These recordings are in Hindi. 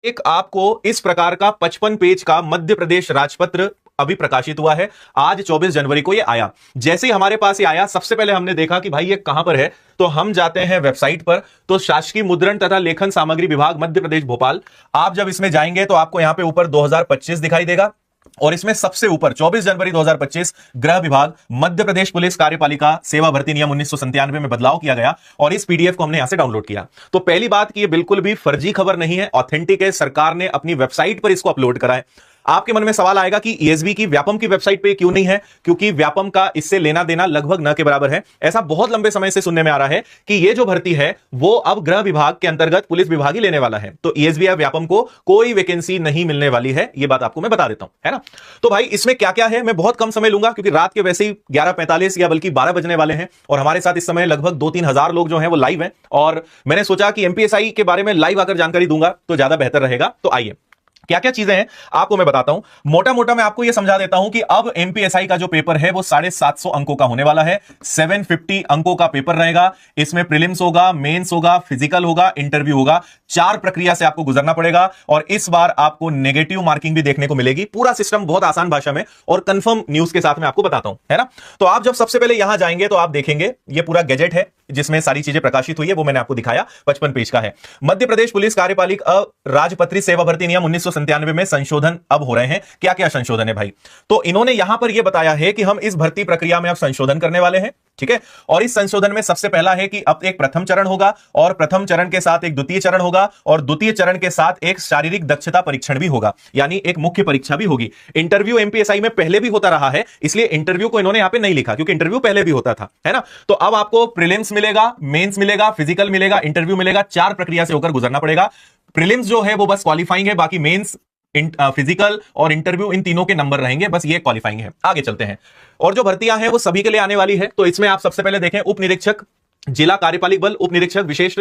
एक आपको इस प्रकार का 55 पेज का मध्य प्रदेश राजपत्र अभी प्रकाशित हुआ है। आज 24 जनवरी को ये आया। जैसे ही हमारे पास ये आया, सबसे पहले हमने देखा कि भाई ये कहां पर है, तो हम जाते हैं वेबसाइट पर। तो शासकीय मुद्रण तथा लेखन सामग्री विभाग मध्य प्रदेश भोपाल, आप जब इसमें जाएंगे तो आपको यहां पे ऊपर 2025 दिखाई देगा और इसमें सबसे ऊपर 24 जनवरी 2025 गृह विभाग मध्य प्रदेश पुलिस कार्यपालिका सेवा भर्ती नियम 1997 में बदलाव किया गया और इस पीडीएफ को हमने यहां से डाउनलोड किया। तो पहली बात कि ये बिल्कुल भी फर्जी खबर नहीं है, ऑथेंटिक है। सरकार ने अपनी वेबसाइट पर इसको अपलोड करा है। आपके मन में सवाल आएगा कि ईएसबी की व्यापम की वेबसाइट पे क्यों नहीं है, क्योंकि व्यापम का इससे लेना देना लगभग न के बराबर है। ऐसा बहुत लंबे समय से सुनने में आ रहा है कि ये जो भर्ती है वो अब गृह विभाग के अंतर्गत पुलिस विभाग ही लेने वाला है, तो ईएसबी या व्यापम को कोई वैकेंसी नहीं मिलने वाली है। ये बात आपको मैं बता देता हूं, है ना। तो भाई इसमें क्या क्या है, मैं बहुत कम समय लूंगा क्योंकि रात के वैसे ही 11:45 या बल्कि 12 बजने वाले हैं और हमारे साथ इस समय लगभग 2-3 हजार लोग जो हैं वो लाइव हैं और मैंने सोचा कि एमपीएसआई के बारे में लाइव आकर जानकारी दूंगा तो ज्यादा बेहतर रहेगा। तो आइए क्या क्या चीजें हैं आपको मैं बताता हूं। मोटा मोटा मैं आपको यह समझा देता हूं कि अब एमपीएसआई का जो पेपर है वो 750 अंकों का होने वाला है। 750 अंकों का पेपर रहेगा। इसमें प्रीलिम्स होगा, मेंस होगा, फिजिकल होगा, इंटरव्यू होगा। 4 प्रक्रिया से आपको गुजरना पड़ेगा और इस बार आपको नेगेटिव मार्किंग भी देखने को मिलेगी। पूरा सिस्टम बहुत आसान भाषा में और कंफर्म न्यूज के साथ में आपको बताता हूं, है ना। तो आप जब सबसे पहले यहां जाएंगे तो आप देखेंगे ये पूरा गैजेट है जिसमें सारी चीजें प्रकाशित हुई है, वो मैंने आपको दिखाया, 55 पेज का है। मध्य प्रदेश पुलिस कार्यपालिका राजपत्रित सेवा भर्ती नियम 1997 में संशोधन अब हो रहे हैं। क्या क्या संशोधन है भाई, तो इन्होंने यहां पर यह बताया है कि हम इस भर्ती प्रक्रिया में अब संशोधन करने वाले हैं, ठीक है। और इस संशोधन में सबसे पहला है कि अब एक प्रथम चरण होगा और प्रथम चरण के साथ एक द्वितीय चरण होगा और द्वितीय चरण के साथ एक शारीरिक दक्षता परीक्षण भी होगा, यानी एक मुख्य परीक्षा भी होगी। इंटरव्यू एमपीएसआई में पहले भी होता रहा है, इसलिए इंटरव्यू को इन्होंने यहां पे नहीं लिखा क्योंकि इंटरव्यू पहले भी होता था, है ना। तो अब आपको प्रीलिम्स मिलेगा, मेंस मिलेगा, फिजिकल मिलेगा, इंटरव्यू मिलेगा। 4 प्रक्रिया से होकर गुजरना पड़ेगा। प्रीलिम्स जो है वो बस क्वालिफाइंग है, बाकी मेंस, फिजिकल और इंटरव्यू इन तीनों के नंबर रहेंगे, बस ये क्वालिफाइंग है। आगे चलते हैं। और जो भर्तियां हैं वो सभी के लिए आने वाली है। तो इसमें आप सबसे पहले देखें उप निरीक्षक जिला कार्यपालिक बल, उप निरीक्षक विशेष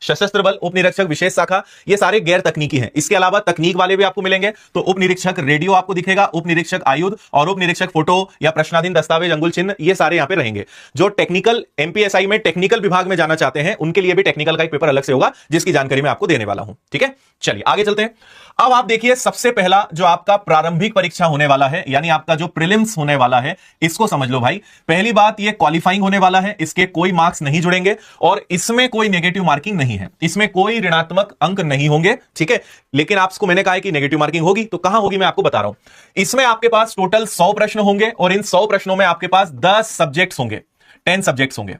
सशस्त्र बल, उप निरीक्षक विशेष शाखा, ये सारे गैर तकनीकी हैं। इसके अलावा तकनीक वाले भी आपको मिलेंगे। तो उप निरीक्षक रेडियो आपको दिखेगा, उप निरीक्षक आयुध और उप निरीक्षक फोटो या प्रश्नाधीन दस्तावेज अंगुल चिन्ह, ये सारे यहां पे रहेंगे। जो टेक्निकल एमपीएसआई में टेक्निकल विभाग में जाना चाहते हैं उनके लिए भी टेक्निकल का एक पेपर अलग से होगा जिसकी जानकारी मैं आपको देने वाला हूं, ठीक है। चलिए आगे चलते हैं। अब आप देखिए सबसे पहला जो आपका प्रारंभिक परीक्षा होने वाला है, यानी आपका जो प्रीलिम्स होने वाला है, इसको समझ लो भाई। पहली बात ये क्वालिफाइंग होने वाला है, इसके कोई मार्क्स नहीं जुड़ेंगे और इसमें कोई नेगेटिव मार्किंग नहीं है, इसमें कोई ऋणात्मक अंक नहीं होंगे, ठीक है। लेकिन आपको मैंने कहा है कि नेगेटिव मार्किंग होगी, तो कहां होगी मैं आपको बता रहा हूं। इसमें आपके पास टोटल 100 प्रश्न होंगे और इन 100 प्रश्नों में आपके पास 10 सब्जेक्ट्स होंगे, 10 सब्जेक्ट्स होंगे,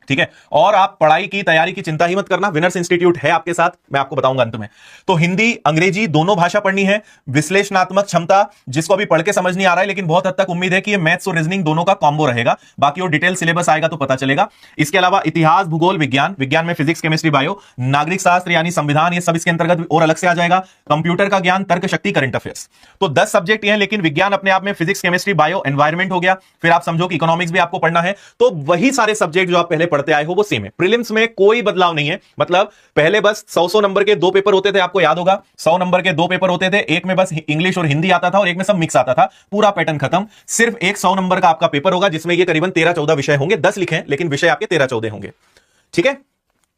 ठीक है। और आप पढ़ाई की तैयारी की चिंता ही मत करना, विनर्स इंस्टीट्यूट है आपके साथ, मैं आपको बताऊंगा अंत में। तो हिंदी अंग्रेजी दोनों भाषा पढ़नी है। विश्लेषणात्मक क्षमता, जिसको अभी पढ़ के समझ नहीं आ रहा है लेकिन बहुत हद तक उम्मीद है कि ये मैथ्स और रीजनिंग दोनों का कॉम्बो रहेगा, बाकी और डिटेल सिलेबस आएगा तो पता चलेगा। इसके अलावा इतिहास, भूगोल, विज्ञान, विज्ञान में फिजिक्स, केमिस्ट्री, बायो, नागरिक शास्त्र यानी संविधान, ये सब इसके अंतर्गत और अलग से आ जाएगा। कंप्यूटर का ज्ञान, तर्क शक्ति, करंट अफेयर्स। तो 10 सब्जेक्ट हैं, लेकिन विज्ञान अपने आप में फिजिक्स, केमिस्ट्री, बायो, एनवायरमेंट हो गया। फिर आप समझो कि इकोनॉमिक्स भी आपको पढ़ना है। तो वही सारे सब्जेक्ट जो आप पहले पढ़ते आए हो वो सेम है। प्रीलिम्स में कोई बदलाव नहीं है, मतलब पहले बस 100 नंबर के 2 पेपर होते थे, आपको याद होगा 100 नंबर के 2 पेपर होते थे, एक में बस इंग्लिश और हिंदी आता था और एक में सब मिक्स आता था। पूरा पैटर्न खत्म। सिर्फ एक 100 नंबर का आपका पेपर होगा जिसमें ये करीबन 13-14 विषय होंगे। 10 लिखे लेकिन विषय आपके 13-14 होंगे, ठीक है।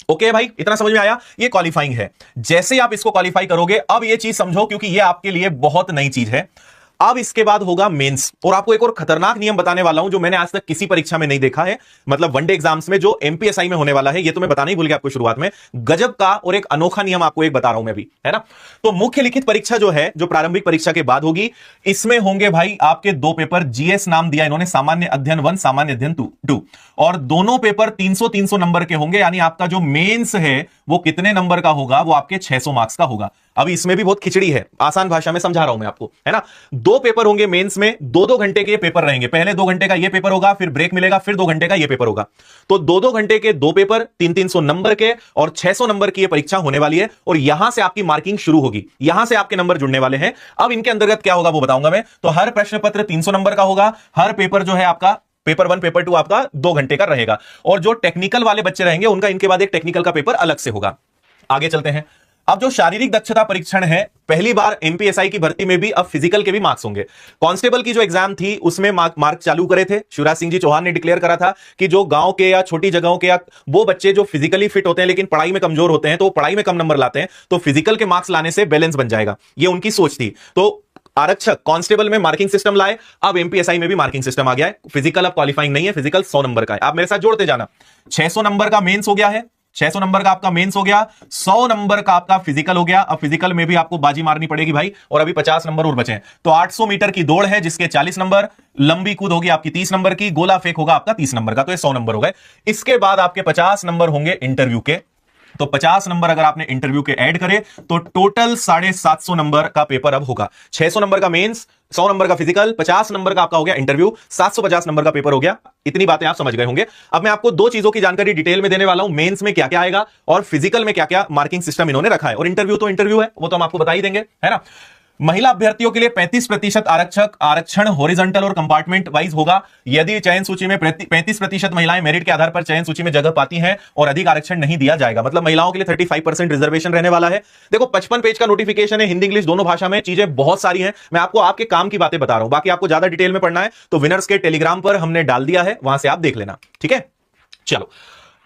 ओके भाई, इतना समझ में आया। ये क्वालिफाइंग है। जैसे आप इसको क्वालिफाई करोगे, अब ये चीज समझो क्योंकि ये आपके लिए बहुत नई चीज है। अब इसके बाद होगा मेंस। और आपको एक और खतरनाक नियम बताने वाला हूं जो मैंने आज तक किसी परीक्षा में नहीं देखा है, मतलब वनडे एग्जाम्स में जो एमपीएसआई में होने वाला है। ये तो मैं बताना ही भूल गया आपको शुरुआत में। गजब का और एक अनोखा नियम आपको एक बता रहा हूं मैं भी, है ना। तो मुख्य लिखित परीक्षा जो है, जो प्रारंभिक परीक्षा के बाद होगी, इसमें होंगे भाई आपके 2 पेपर। जीएस नाम दिया इन्होंने, सामान्य अध्ययन 1, सामान्य अध्ययन 2, और दोनों पेपर 300-300 नंबर के होंगे। यानी आपका जो मेंस है वो कितने नंबर का होगा, वो आपके 600 मार्क्स का होगा। अभी इसमें भी बहुत खिचड़ी है, आसान भाषा में समझा रहा हूं मैं आपको, है ना। 2 पेपर होंगे मेंस में, 2-2 घंटे के पेपर रहेंगे। पहले 2 घंटे का ये पेपर होगा, फिर ब्रेक मिलेगा, फिर 2 घंटे का ये पेपर होगा। तो 2-2 घंटे के 2 पेपर, 300-300 नंबर के और 600 नंबर की ये परीक्षा होने वाली है। और यहां से आपकी मार्किंग शुरू होगी, यहां से आपके नंबर जुड़ने वाले हैं। अब इनके अंतर्गत क्या होगा वो बताऊंगा मैं। तो हर प्रश्न पत्र 300 नंबर का होगा। हर पेपर जो है आपका पेपर 1, पेपर 2 आपका 2 घंटे का रहेगा। और जो टेक्निकल वाले बच्चे रहेंगे उनका इनके बाद एक टेक्निकल का पेपर अलग से होगा। आगे चलते हैं। अब जो शारीरिक दक्षता परीक्षण है, पहली बार एमपीएसआई की भर्ती में भी अब फिजिकल के भी मार्क्स होंगे। कांस्टेबल की जो एग्जाम थी उसमें मार्क चालू करे थे, शिवराज सिंह जी चौहान ने डिक्लेयर करा था कि जो गांव के या छोटी जगहों के या वो बच्चे जो फिजिकली फिट होते हैं लेकिन पढ़ाई में कमजोर होते हैं, तो पढ़ाई में कम नंबर लाते हैं, तो फिजिकल के मार्क्स लाने से बैलेंस बन जाएगा, ये उनकी सोच थी। तो आरक्षक कांस्टेबल में मार्किंग सिस्टम लाए, अब एमपीएसआई में भी मार्किंग सिस्टम आ गया है। फिजिकल अब क्वालिफाइंग नहीं है, फिजिकल 100 नंबर का है। आप मेरे साथ जोड़ते जाना, 600 नंबर का मेंस हो गया है, 600 नंबर का आपका मेंस हो गया, 100 नंबर का आपका फिजिकल हो गया। अब फिजिकल में भी आपको बाजी मारनी पड़ेगी भाई, और अभी 50 नंबर और बचे हैं। तो 800 मीटर की दौड़ है जिसके 40 नंबर, लंबी कूद होगी आपकी 30 नंबर की, गोला फेंक होगा आपका 30 नंबर का, तो ये 100 नंबर हो गए। इसके बाद आपके 50 नंबर होंगे इंटरव्यू के। तो 50 नंबर अगर आपने इंटरव्यू के ऐड करे तो टोटल 750 नंबर का पेपर अब होगा। 600 नंबर का मेंस, 100 नंबर का फिजिकल, 50 नंबर का आपका हो गया इंटरव्यू, 750 नंबर का पेपर हो गया। इतनी बातें आप समझ गए होंगे। अब मैं आपको दो चीजों की जानकारी डिटेल में देने वाला हूं, मेंस में क्या क्या आएगा और फिजिकल में क्या क्या मार्किंग सिस्टम इन्होंने रखा है, और इंटरव्यू तो इंटरव्यू है, वो तो हम आपको बता ही देंगे, है ना। महिला अभ्यर्थियों के लिए 35% आरक्षण हॉरिजॉन्टल और कंपार्टमेंट वाइज होगा। यदि चयन सूची में 35% महिलाएं मेरिट के आधार पर चयन सूची में जगह पाती हैं और अधिक आरक्षण नहीं दिया जाएगा, मतलब महिलाओं के लिए 35% रिजर्वेशन रहने वाला है। देखो 55 पेज का नोटिफिकेशन है, हिंदी इंग्लिश दोनों भाषा में, चीजें बहुत सारी हैं। मैं आपको आपके काम की बातें बता रहा हूं, बाकी आपको ज्यादा डिटेल में पढ़ना है तो विनर्स के टेलीग्राम पर हमने डाल दिया है, वहां से आप देख लेना, ठीक है। चलो,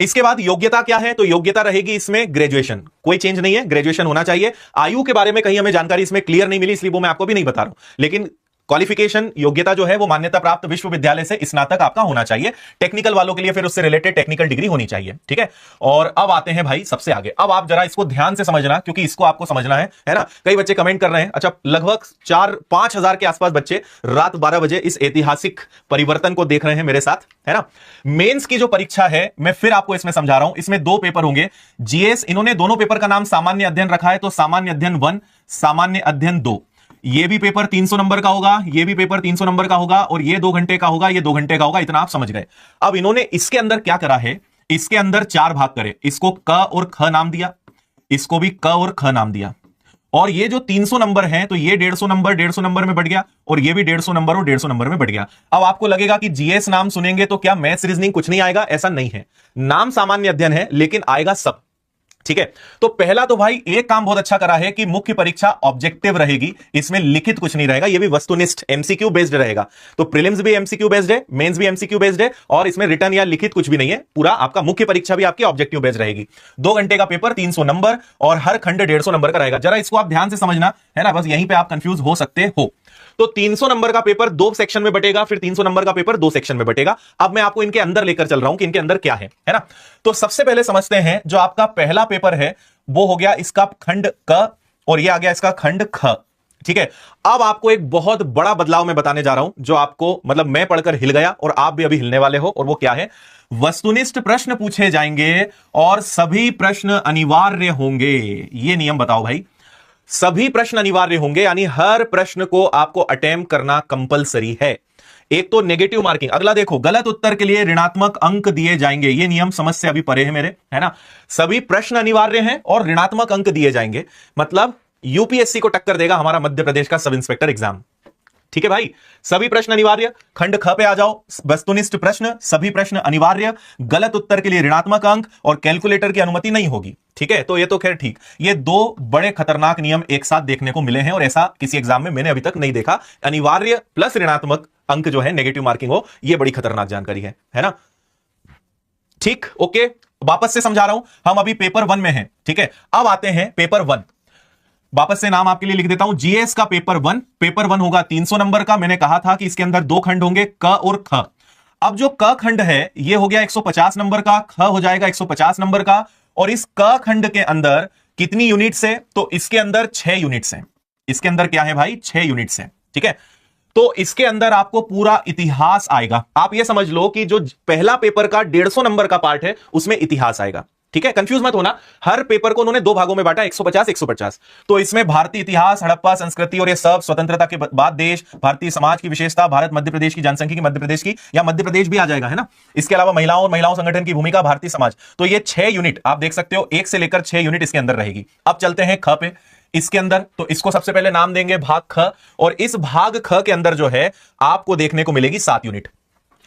इसके बाद योग्यता क्या है, तो योग्यता रहेगी इसमें ग्रेजुएशन, कोई चेंज नहीं है, ग्रेजुएशन होना चाहिए। आयु के बारे में कहीं हमें जानकारी इसमें क्लियर नहीं मिली, इसलिए वो मैं आपको भी नहीं बता रहा हूं, लेकिन क्वालिफिकेशन योग्यता जो है वो मान्यता प्राप्त विश्वविद्यालय से स्नातक आपका होना चाहिए। टेक्निकल वालों के लिए फिर उससे रिलेटेड टेक्निकल डिग्री होनी चाहिए, ठीक है। और अब आते हैं भाई सबसे आगे, अब आप जरा इसको ध्यान से समझना, क्योंकि इसको आपको समझना है ना। कई बच्चे कमेंट कर रहे हैं, अच्छा लगभग 4-5 हजार के आसपास बच्चे रात 12 बजे इस ऐतिहासिक परिवर्तन को देख रहे हैं मेरे साथ, है ना। मेंस की जो परीक्षा है मैं फिर आपको इसमें समझा रहा हूं, इसमें 2 पेपर होंगे। जीएस, इन्होंने दोनों पेपर का नाम सामान्य अध्ययन रखा है, तो सामान्य अध्ययन 1, सामान्य अध्ययन 2। ये भी पेपर 300 नंबर का होगा, ये भी पेपर 300 नंबर का होगा, और ये 2 घंटे का होगा, ये 2 घंटे का होगा, इतना आप समझ गए। अब इन्होंने इसके अंदर क्या करा है, इसके अंदर 4 भाग करे, इसको क और ख नाम दिया, इसको भी क और ख नाम दिया, और ये जो 300 नंबर हैं तो ये 150 नंबर में बढ़ गया, और ये भी 150 नंबर और 150 नंबर में बढ़ गया। अब आपको लगेगा कि जीएस नाम सुनेंगे तो क्या मैथ्स रीजनिंग कुछ नहीं आएगा, ऐसा नहीं है। नाम सामान्य अध्ययन है लेकिन आएगा सब, ठीक है। तो पहला तो भाई एक काम बहुत अच्छा करा है कि मुख्य परीक्षा ऑब्जेक्टिव रहेगी, इसमें लिखित कुछ नहीं रहेगा, ये भी वस्तुनिष्ठ एमसीक्यू बेस्ड रहेगा। तो प्रीलिम्स भी एमसीक्यू बेस्ड है, मेंस भी एमसीक्यू बेस्ड है, और इसमें रिटर्न या लिखित कुछ भी नहीं है। पूरा आपका मुख्य परीक्षा भी आपकी ऑब्जेक्टिव बेस्ड रहेगी। 2 घंटे का पेपर, 300 नंबर, और हर खंड 150 नंबर का रहेगा। जरा इसको आप ध्यान से समझना, है ना, बस यहीं पे आप कंफ्यूज हो सकते हो। तो 300 नंबर का पेपर 2 सेक्शन में बटेगा, फिर 300 नंबर का पेपर 2 सेक्शन में बटेगा। अब मैं आपको इनके अंदर लेकर चल रहा हूं कि इनके अंदर क्या है ना। तो सबसे पहले समझते हैं, जो आपका पहला पेपर है वो हो गया इसका खंड क, और ये आ गया इसका खंड ख, ठीक है। अब आपको एक बहुत बड़ा बदलाव मैं बताने जा रहा हूं, जो आपको मतलब मैं पढ़कर हिल गया और आप भी अभी हिलने वाले हो, और वो क्या है, वस्तुनिष्ठ प्रश्न पूछे जाएंगे और सभी प्रश्न अनिवार्य होंगे। ये नियम बताओ भाई, सभी प्रश्न अनिवार्य होंगे, यानी हर प्रश्न को आपको अटेम्प्ट करना कंपलसरी है। एक तो नेगेटिव मार्किंग, अगला देखो, गलत उत्तर के लिए ऋणात्मक अंक दिए जाएंगे। ये नियम समझ से अभी परे है मेरे, है ना। सभी प्रश्न अनिवार्य हैं और ऋणात्मक अंक दिए जाएंगे, मतलब यूपीएससी को टक्कर देगा हमारा मध्य प्रदेश का सब इंस्पेक्टर एग्जाम, ठीक है भाई। सभी प्रश्न अनिवार्य, खंड ख पे आ जाओ, वस्तुनिष्ठ प्रश्न, सभी प्रश्न अनिवार्य, गलत उत्तर के लिए ऋणात्मक अंक, और कैलकुलेटर की अनुमति नहीं होगी, ठीक है। तो ये तो खैर ठीक, ये 2 बड़े खतरनाक नियम एक साथ देखने को मिले हैं, और ऐसा किसी एग्जाम में मैंने अभी तक नहीं देखा। अनिवार्य प्लस ऋणात्मक अंक जो है, नेगेटिव मार्किंग हो, ये बड़ी खतरनाक जानकारी है ना। ठीक, ओके, वापस से समझा रहा हूं, हम अभी पेपर 1 में हैं, ठीक है। अब आते हैं पेपर 1, वापस से नाम आपके लिए लिख देता हूं, जीएस का पेपर 1। पेपर 1 होगा 300 नंबर का। मैंने कहा था कि इसके अंदर 2 खंड होंगे, क और ख। अब जो क खंड है ये हो गया 150 नंबर का, ख हो जाएगा 150 नंबर का, और इस क खंड के अंदर कितनी यूनिट्स है, तो इसके अंदर 6 यूनिट्स हैं। इसके अंदर क्या है भाई, 6 यूनिट्स हैं, ठीक है। तो इसके अंदर आपको पूरा इतिहास आएगा। आप ये समझ लो कि जो पहला पेपर का 150 नंबर का पार्ट है उसमें इतिहास आएगा, ठीक है। कंफ्यूज मत होना, हर पेपर को उन्होंने 2 भागों में बांटा, 150 150। तो इसमें भारतीय इतिहास, हड़प्पा संस्कृति और ये सब, स्वतंत्रता के बाद देश, भारतीय समाज की विशेषता, भारत मध्य प्रदेश की जनसंख्या की, मध्य प्रदेश की, या मध्य प्रदेश भी आ जाएगा, है ना। इसके अलावा महिलाओं और महिलाओं संगठन की भूमिका, भारतीय समाज। तो ये 6 यूनिट आप देख सकते हो, 1 से लेकर 6 यूनिट इसके अंदर रहेगी। अब चलते हैं ख पे, इसके अंदर तो इसको सबसे पहले नाम देंगे भाग ख, और इस भाग ख के अंदर जो है आपको देखने को मिलेगी 7 यूनिट।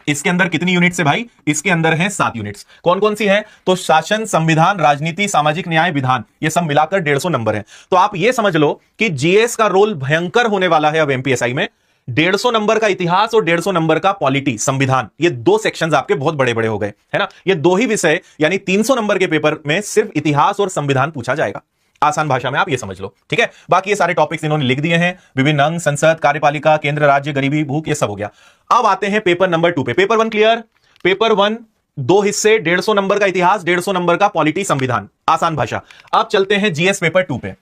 इसके अंदर कितनी यूनिट्स है भाई? इसके अंदर है 7 यूनिट्स। कौन कौन सी है? तो शासन, संविधान, राजनीति, सामाजिक न्याय, विधान, ये सब मिलाकर 150 नंबर है। तो आप ये समझ लो कि जीएस का रोल भयंकर होने वाला है अब एमपीएसआई में। 150 नंबर का इतिहास और 150 नंबर का पॉलिटी, संविधान, ये 2 सेक्शंस आपके बहुत बड़े बड़े हो गए, है ना। ये 2 ही विषय, यानी 300 नंबर के पेपर में सिर्फ इतिहास और संविधान पूछा जाएगा। आसान भाषा में आप ये समझ लो, ठीक है। बाकी ये सारे टॉपिक्स इन्होंने लिख दिए हैं, विभिन्न अंग, संसद, कार्यपालिका, केंद्र, राज्य, गरीबी, भूख, ये सब हो गया। अब आते हैं पेपर नंबर 2 पे। Paper 1 clear? पेपर 1 2 हिस्से, 150 नंबर का इतिहास, 150 नंबर का पॉलिटी, संविधान, आसान भाषा। अब चलते हैं जीएस पेपर 2 पे,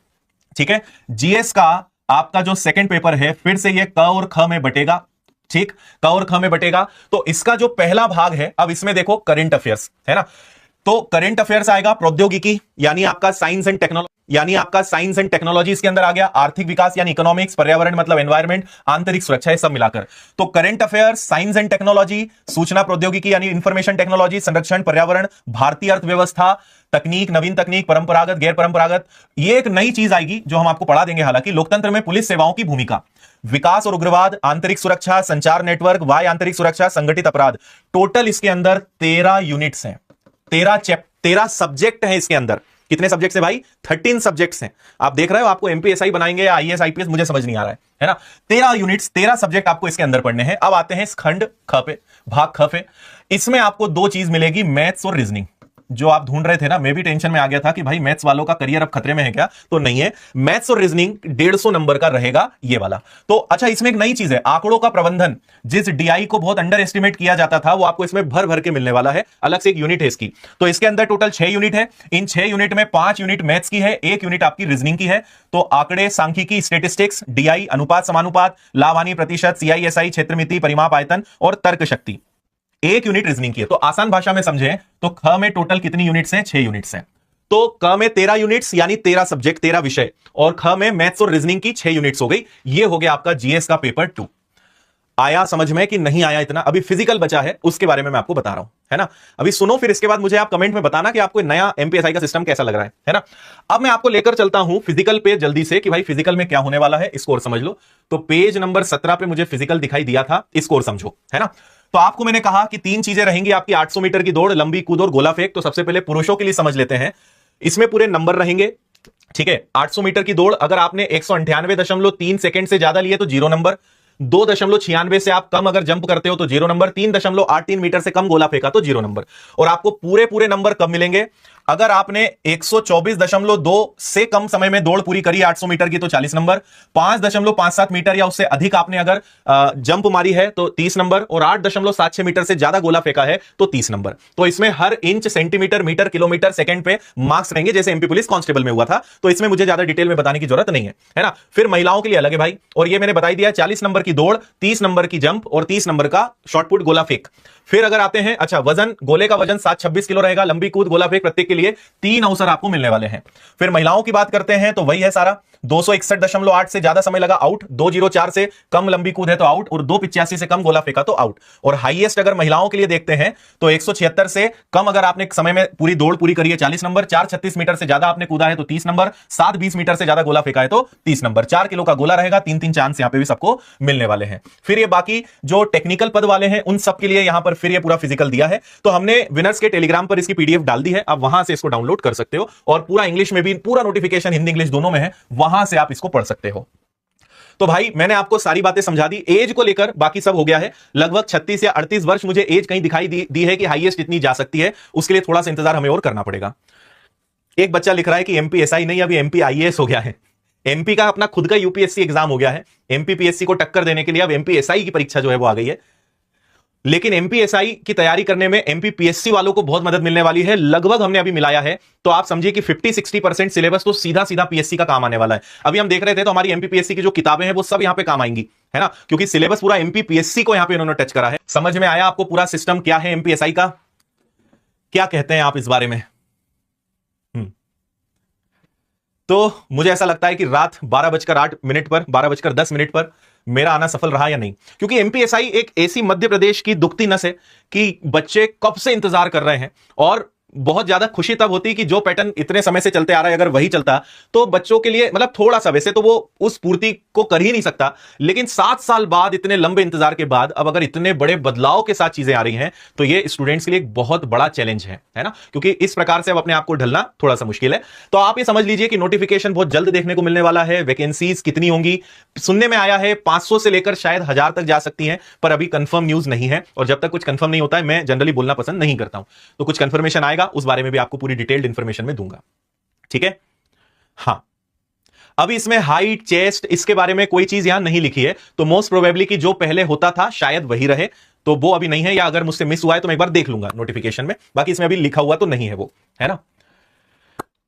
ठीक है। जीएस का आपका जो सेकंड पेपर है, फिर से ये क और ख में बटेगा, ठीक, क और ख में बटेगा। तो इसका जो पहला भाग है, अब इसमें देखो करंट अफेयर्स, है ना। तो करंट अफेयर्स आएगा, प्रौद्योगिकी यानी आपका साइंस एंड टेक्नोलॉजी इसके अंदर आ गया, आर्थिक विकास यानी इकोनॉमिक्स, पर्यावरण मतलब एनवायरमेंट, आंतरिक सुरक्षा, ये सब मिलाकर। तो current affairs, science and technology, सूचना प्रौद्योगिकी यानी इंफॉर्मेशन टेक्नोलॉजी, संरक्षण, पर्यावरण, भारतीय अर्थव्यवस्था, तकनीक, नवीन तकनीक, परंपरागत, गैर परंपरागत। ये एक नई चीज आएगी जो हम आपको पढ़ा देंगे, हालांकि लोकतंत्र में पुलिस सेवाओं की भूमिका, विकास और उग्रवाद, आंतरिक सुरक्षा, संचार नेटवर्क, वायु आंतरिक सुरक्षा, संगठित अपराध। टोटल इसके अंदर 13 यूनिट्स हैं, 13 सब्जेक्ट हैं इसके अंदर। कितने सब्जेक्ट्स हैं भाई? 13 सब्जेक्ट्स हैं। आप देख रहे हो, आपको एमपीएसआई बनाएंगे या आईएएस आईपीएस, मुझे समझ नहीं आ रहा है ना। 13 यूनिट्स, 13 सब्जेक्ट आपको इसके अंदर पढ़ने हैं। अब आते हैं इस खंड ख पे, भाग ख पे। इसमें आपको 2 चीज मिलेगी, मैथ्स और रीजनिंग, जो आप ढूंढ रहे थे ना। मैं भी टेंशन में आ गया था कि भाई मैथ्स वालों का करियर अब खतरे में है क्या, तो नहीं है। मैथ्स और रीजनिंग 150 नंबर का रहेगा ये वाला। तो अच्छा, इसमें एक नई चीज है, आंकड़ों का प्रबंधन। जिस डीआई को बहुत अंडर एस्टिमेट किया जाता था, वो आपको इसमें भर भर के मिलने वाला है, अलग से एक यूनिट है इसकी। तो इसके अंदर टोटल 6 यूनिट है। इन 6 यूनिट में 5 यूनिट मैथ्स की है, 1 यूनिट आपकी रीजनिंग की है। तो आंकड़े, सांख्यिकी, स्टेटिस्टिक्स, डीआई, अनुपात समानुपात, लाभ हानि प्रतिशत, सीआईएसआई, क्षेत्रमिति, परिमाप आयतन और तर्क शक्ति, 1 यूनिट रीजनिंग की है। तो आसान भाषा में समझें तो ख में टोटल कितनी यूनिट्स हैं? 6 यूनिट्स हैं। तो क में 13 यूनिट्स यानी 13 सब्जेक्ट, 13 विषय, और ख में मैथ्स और रीजनिंग की 6 यूनिट्स हो गई। ये हो गया आपका जीएस का पेपर 2। आया समझ में कि नहीं आया? इतना अभी फिजिकल बचा है, उसके बारे में मैं आपको बता रहा हूं, है ना। अभी सुनो, फिर इसके बाद मुझे आप कमेंट में बताना कि आपको नया एमपीएसआई का सिस्टम कैसा लग रहा है ना। अब मैं आपको लेकर चलता हूं फिजिकल पे जल्दी से, कि भाई फिजिकल में क्या होने वाला है, इसको और समझ लो। तो पेज नंबर 17 पे मुझे फिजिकल दिखाई दिया था, इसको और समझो, है ना। तो आपको मैंने कहा कि 3 चीजें रहेंगी आपकी, 800 मीटर की दौड़, लंबी कूद और गोला फेंक। तो सबसे पहले पुरुषों के लिए समझ लेते हैं, इसमें पूरे नंबर रहेंगे, ठीक है। 800 मीटर की दौड़ अगर आपने 198.3 सेकंड से ज्यादा लिए तो 0 नंबर, 2.96 से आप कम अगर जंप करते हो तो 0 नंबर, 3.83 मीटर से कम गोला फेंका तो 0 नंबर। और आपको पूरे नंबर कब मिलेंगे? अगर आपने 124.2 से कम समय में दौड़ पूरी करी 800 मीटर की तो 40 नंबर, 5.57 मीटर या उससे अधिक आपने अगर जंप मारी है तो 30 नंबर, और 8.76 मीटर से ज्यादा गोला फेंका है तो 30 नंबर। तो इसमें हर inch, centimetre, metre, kilometre, second पे मार्क्स रहेंगे, जैसे एमपी पुलिस कांस्टेबल में हुआ था। तो इसमें मुझे ज्यादा डिटेल में बताने की जरूरत नहीं है ना। फिर महिलाओं के लिए अलग है भाई, और ये मैंने बताई दिया, 40 नंबर की दौड़, 30 नंबर की जंप और 30 नंबर का शॉर्टपुट गोला फेंक। फिर अगर आते हैं, अच्छा, वजन, गोले का वजन 726 किलो रहेगा, लंबी कूद, गोला फेंक, प्रत्येक के लिए 3 अवसर आपको मिलने वाले हैं। फिर महिलाओं की बात करते हैं तो वही है सारा, 261.8 से ज्यादा समय लगा आउट, 204 से कम लंबी कूद है तो आउट, और 285 से कम गोला फेंका तो आउट। और हाईएस्ट अगर महिलाओं के लिए देखते हैं तो 176 से कम अगर आपने समय में पूरी दौड़ पूरी करी है 40 नंबर, 436 मीटर से ज्यादा आपने कूदा है तो 30 नंबर, 720 मीटर से ज्यादा गोला फेंका है तो 30 नंबर। 4 किलो का गोला रहेगा, 3 चांस यहां पे भी सबको मिलने वाले हैं। फिर ये बाकी जो टेक्निकल पद वाले हैं उन सब के लिए यहां पर फिर ये पूरा फिजिकल दिया है। तो हमने विनर्स के टेलीग्राम पर इसकी पीडीएफ डाल दी है, आप वहां से इसको डाउनलोड कर सकते हो, और पूरा इंग्लिश में भी, पूरा नोटिफिकेशन हिंदी इंग्लिश दोनों में है, वहां से आप इसको पढ़ सकते हो। तो भाई मैंने आपको सारी बातें समझा दी, एज को लेकर बाकी सब हो गया है। लगभग 36 या 38 वर्ष मुझे एज कहीं दिखाई दी है कि हाईएस्ट इतनी जा सकती है, उसके लिए थोड़ा सा इंतजार हमें और करना पड़ेगा। एक बच्चा लिख रहा है कि एमपीएसआई नहीं, अभी एमपी आईएएस हो गया है। एमपी का अपना खुद का यूपीएससी एग्जाम हो गया है, एमपीपीएससी को टक्कर देने के लिए अब एमपीएसआई की परीक्षा जो है वो आ गई है। लेकिन एमपीएसआई की तैयारी करने में एमपीपीएससी वालों को बहुत मदद मिलने वाली है। लगभग हमने अभी मिलाया है तो आप समझिए कि 50-60% सिलेबस तो सीधा सीधा पीएससी का काम आने वाला है। अभी हम देख रहे थे तो हमारी एमपीपीएससी की जो किताबें हैं वो सब यहां पे काम आएंगी, है ना, क्योंकि सिलेबस पूरा एमपीपीएससी को यहां पे उन्होंने टच करा है। समझ में आया आपको पूरा सिस्टम क्या है एमपीएसआई का? क्या कहते हैं आप इस बारे में? तो मुझे ऐसा लगता है कि रात 12:08 पर, 12:10 पर मेरा आना सफल रहा या नहीं, क्योंकि एमपीएसआई एक ऐसी मध्य प्रदेश की दुखती नस है कि बच्चे कब से इंतजार कर रहे हैं। और बहुत ज्यादा खुशी तब होती कि जो पैटर्न इतने समय से चलते आ रहा है अगर वही चलता तो बच्चों के लिए मतलब थोड़ा सा, वैसे तो वो उस पूर्ति को कर ही नहीं सकता, लेकिन 7 साल बाद इतने लंबे इंतजार के बाद अब अगर इतने बड़े बदलाव के साथ चीजें आ रही हैं तो ये स्टूडेंट्स के लिए एक बहुत बड़ा चैलेंज है ना, क्योंकि इस प्रकार से अब अपने आप को ढलना थोड़ा सा मुश्किल है। तो आप ये समझ लीजिए कि नोटिफिकेशन बहुत जल्द देखने को मिलने वाला है। वैकेंसीज कितनी होंगी सुनने में आया है 500 से लेकर शायद 1000 तक जा सकती हैं, पर अभी कंफर्म न्यूज नहीं है और जब तक कुछ कंफर्म नहीं होता है मैं जनरली बोलना पसंद नहीं करता हूं। तो कुछ कंफर्मेशन आएगा उस बारे में भी आपको पूरी डिटेल्ड इंफॉर्मेशन में दूंगा, ठीक है। हाँ, अभी इसमें हाइट, चेस्ट, इसके बारे में कोई चीज यहां नहीं लिखी है, तो मोस्ट प्रोबेबली कि जो पहले होता था शायद वही रहे, तो वो अभी नहीं है, या अगर मुझसे मिस हुआ है तो मैं एक बार देख लूंगा नोटिफिकेशन में, बाकी इसमें अभी लिखा हुआ तो नहीं है वो, है ना,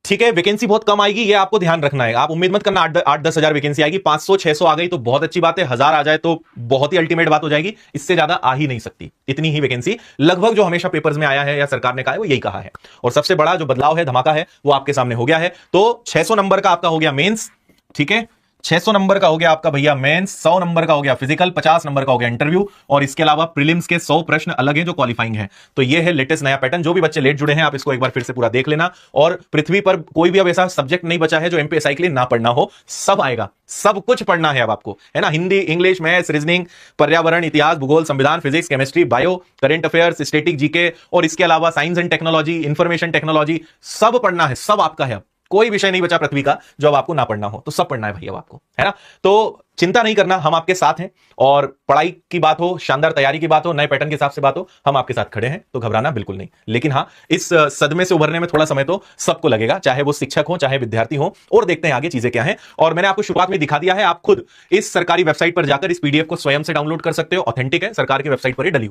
ठीक है। वैकेंसी बहुत कम आएगी, ये आपको ध्यान रखना है। आप उम्मीद मत करना 8-10 हजार वैकेंसी आएगी। 500-600 आ गई तो बहुत अच्छी बात है, 1000 आ जाए तो बहुत ही अल्टीमेट बात हो जाएगी। इससे ज्यादा आ ही नहीं सकती, इतनी ही वैकेंसी लगभग जो हमेशा पेपर्स में आया है या सरकार ने कहा है वो यही कहा है। और सबसे बड़ा जो बदलाव है, धमाका है, वो आपके सामने हो गया है। तो 600 नंबर का आपका हो गया मेंस, ठीक है, 600 नंबर का हो गया आपका भैया मेंस, 100 नंबर का हो गया फिजिकल, 50 नंबर का हो गया इंटरव्यू, और इसके अलावा प्रीलिम्स के 100 प्रश्न अलग हैं जो क्वालिफाइंग हैं। तो ये है लेटेस्ट नया पैटर्न। जो भी बच्चे लेट जुड़े हैं आप इसको एक बार फिर से पूरा देख लेना। और पृथ्वी पर कोई भी अब ऐसा सब्जेक्ट नहीं बचा है जो एमपीएसआई के लिए ना पढ़ना हो, सब आएगा, सब कुछ पढ़ना है अब आपको, है ना। हिंदी, इंग्लिश, मैथ्स, रीजनिंग, पर्यावरण, इतिहास, भूगोल, संविधान, physics, chemistry, bio, current affairs, static, GK, और इसके अलावा science and technology, information technology, सब पढ़ना है, सब आपका है। कोई विषय नहीं बचा पृथ्वी का जो अब आपको ना पढ़ना हो, तो सब पढ़ना है भैया आपको, है ना। तो चिंता नहीं करना, हम आपके साथ हैं। और पढ़ाई की बात हो, शानदार तैयारी की बात हो, नए पैटर्न के हिसाब से बात हो, हम आपके साथ खड़े हैं, तो घबराना बिल्कुल नहीं। लेकिन हाँ, इस सदमे से उभरने में थोड़ा समय तो सबको लगेगा, चाहे वो शिक्षक हो चाहे विद्यार्थी हो। और देखते हैं आगे चीजें क्या हैं। और मैंने आपको शुरुआत में दिखा दिया है, आप खुद इस सरकारी वेबसाइट पर जाकर इस पीडीएफ को स्वयं से डाउनलोड कर सकते हो। ऑथेंटिक है, सरकार की वेबसाइट पर ही डली हुई।